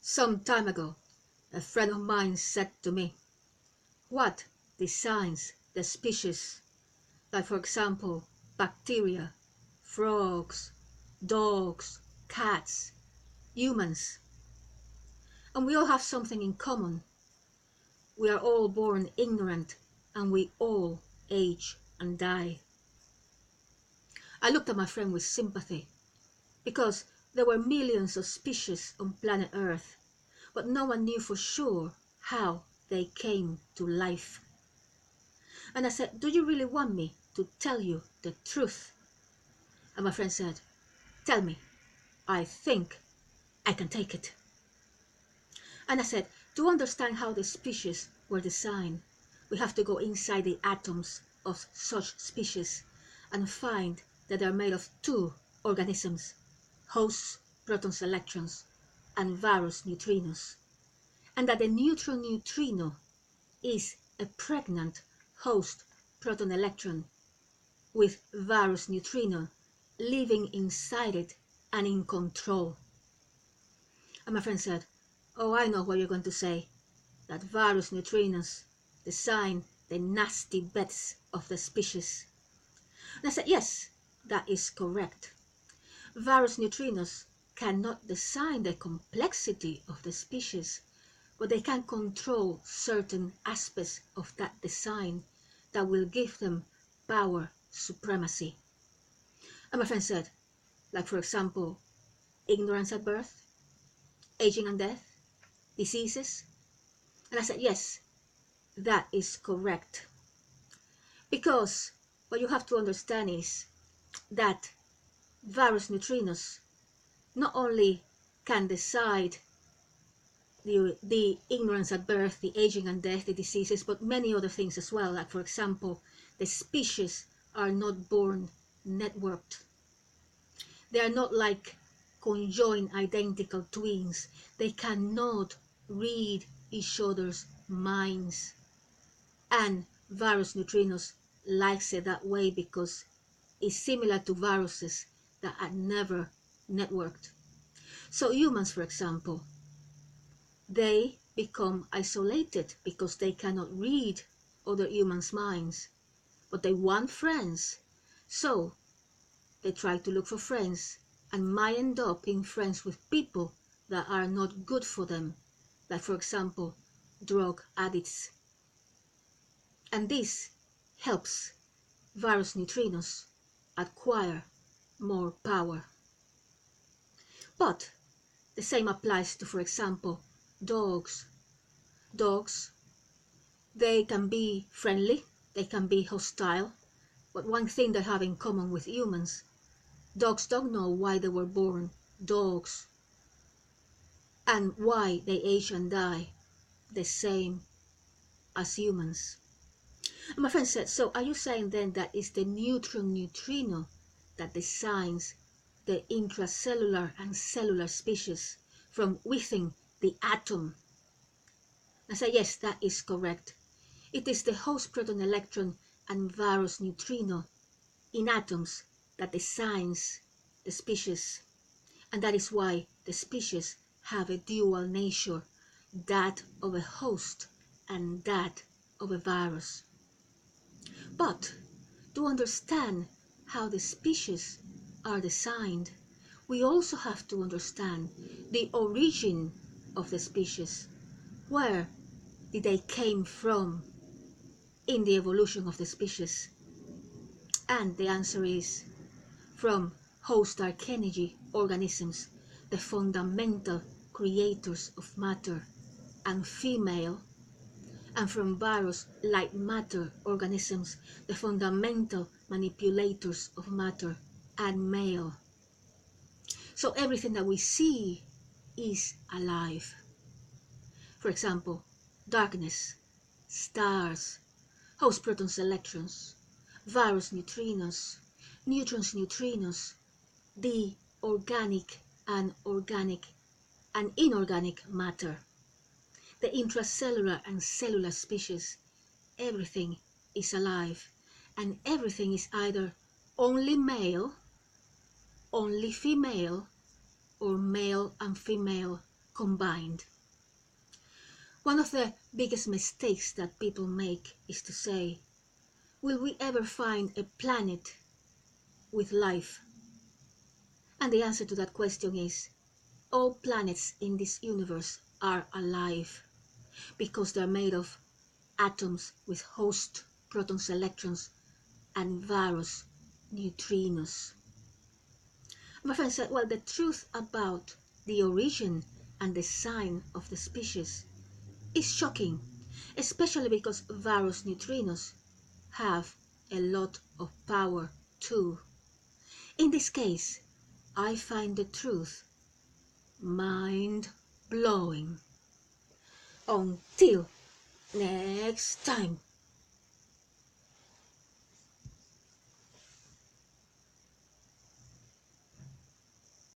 Some time ago, a friend of mine said to me, what designs the species, like for example, bacteria, frogs, dogs, cats, humans? And we all have something in common. We are all born ignorant and we all age and die. I looked at my friend with sympathy because there were millions of species on planet Earth, but no one knew for sure how they came to life. And I said, do you really want me to tell you the truth? And my friend said, tell me, I think I can take it. And I said, to understand how the species were designed, we have to go inside the atoms of such species and find that they are made of two organisms, hosts, protons, electrons, and varus neutrinos, and that the neutron neutrino is a pregnant host proton electron with varus neutrino living inside it and in control. And my friend said, oh, I know what you're going to say, that varus neutrinos design the nasty beds of the species. And I said, yes, that is correct. Varus neutrinos cannot design the complexity of the species, but they can control certain aspects of that design that will give them power supremacy. And my friend said, like for example, ignorance at birth, aging and death, diseases. And I said, yes, that is correct. Because what you have to understand is that varus neutrinos not only can decide the ignorance at birth, the aging and death, the diseases, but many other things as well. Like for example, the species are not born networked. They are not like conjoined identical twins. They cannot read each other's minds. And varus neutrinos likes it that way because it's similar to viruses that are never networked. So humans, for example, they become isolated because they cannot read other humans' minds, but they want friends. So they try to look for friends and might end up being friends with people that are not good for them, like for example, drug addicts. And this helps varus neutrinos acquire more power. But the same applies to, for example, dogs. Dogs, they can be friendly, they can be hostile, but one thing they have in common with humans, dogs don't know why they were born dogs and why they age and die the same as humans. And my friend said, so are you saying then that it's the neutron neutrino that designs the intracellular and cellular species from within the atom? I say, yes, that is correct. It is the host proton electron and varus neutrino in atoms that designs the species. And that is why the species have a dual nature, that of a host and that of a virus. But to understand how the species are designed, we also have to understand the origin of the species. Where did they came from in the evolution of the species? And the answer is from host dark energy organisms, the fundamental creators of matter, and female, and from virus light matter organisms, the fundamental manipulators of matter, and male. So everything that we see is alive. For example, darkness, stars, host protons, electrons, virus neutrinos, neutrons, neutrinos, the organic and inorganic matter, the intracellular and cellular species, everything is alive, and everything is either only male, only female, or male and female combined. One of the biggest mistakes that people make is to say, will we ever find a planet with life? And the answer to that question is, all planets in this universe are alive because they're made of atoms with host protons, electrons, and varus neutrinos. My friend said, well, the truth about the origin and design of the species is shocking, especially because varus neutrinos have a lot of power too. In this case, I find the truth mind-blowing. Until next time.